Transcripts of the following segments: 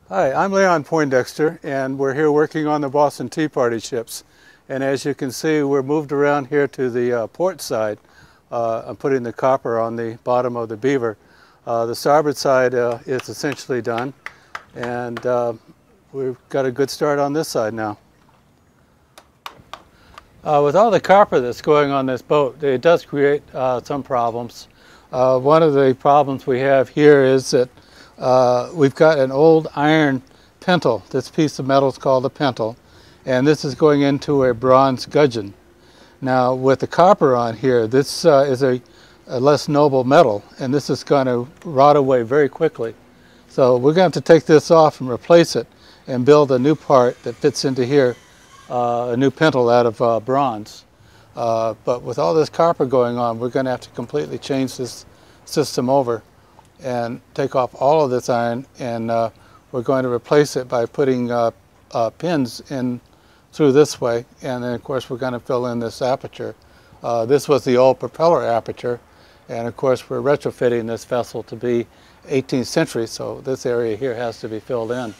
Hi, I'm Leon Poindexter, and we're here working on the Boston Tea Party ships. And as you can see, we're moved around here to the port side. I'm putting the copper on the bottom of the Beaver. The starboard side is essentially done, and we've got a good start on this side now. With all the copper that's going on this boat, it does create some problems. One of the problems we have here is that we've got an old iron pintle. This piece of metal is called a pintle, and this is going into a bronze gudgeon. Now with the copper on here, this is a less noble metal, and this is going to rot away very quickly. So we're going to have to take this off and replace it and build a new part that fits into here, a new pintle out of bronze. But with all this copper going on, we're going to have to completely change this system over and take off all of this iron, and we're going to replace it by putting pins in through this way, and then of course we're going to fill in this aperture. This was the old propeller aperture, and of course we're retrofitting this vessel to be 18th century, so this area here has to be filled in.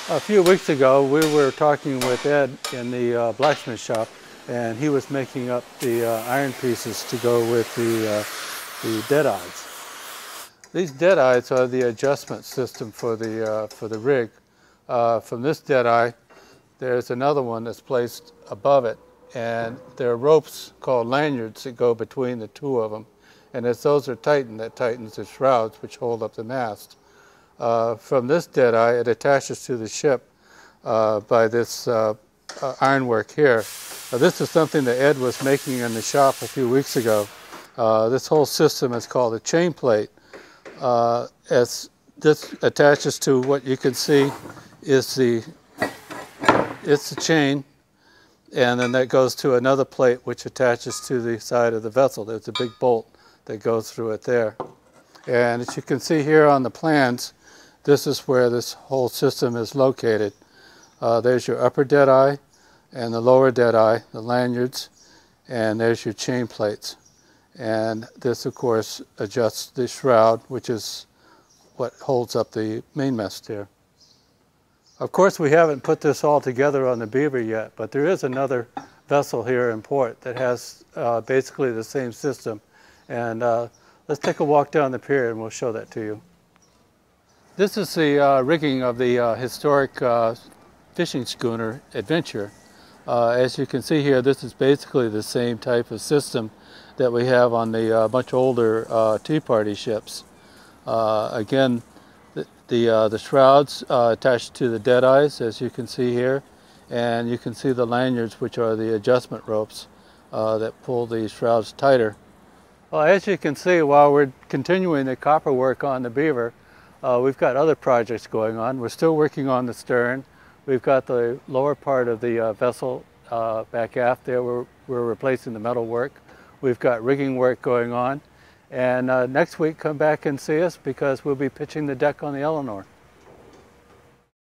A few weeks ago we were talking with Ed in the blacksmith shop, and he was making up the iron pieces to go with the deadites. These deadites are the adjustment system for the rig. From this deadeye, there's another one that's placed above it, and there are ropes called lanyards that go between the two of them. And as those are tightened, that tightens the shrouds which hold up the mast. From this deadeye, it attaches to the ship by this ironwork here. This is something that Ed was making in the shop a few weeks ago. This whole system is called a chain plate. As this attaches to what you can see is the chain, and then that goes to another plate which attaches to the side of the vessel. There's a big bolt that goes through it there. And as you can see here on the plans, this is where this whole system is located. There's your upper deadeye and the lower deadeye, the lanyards, and there's your chain plates. And this, of course, adjusts the shroud, which is what holds up the mainmast here. Of course, we haven't put this all together on the Beaver yet, but there is another vessel here in port that has basically the same system. And let's take a walk down the pier and we'll show that to you. This is the rigging of the historic fishing schooner Adventure. As you can see here, this is basically the same type of system that we have on the much older Tea Party ships. Again, the shrouds attached to the deadeyes, as you can see here, and you can see the lanyards, which are the adjustment ropes that pull the shrouds tighter. Well, as you can see, while we're continuing the copper work on the Beaver, we've got other projects going on. We're still working on the stern. We've got the lower part of the vessel back aft there. We're replacing the metal work. We've got rigging work going on. And next week, come back and see us because we'll be pitching the deck on the Eleanor.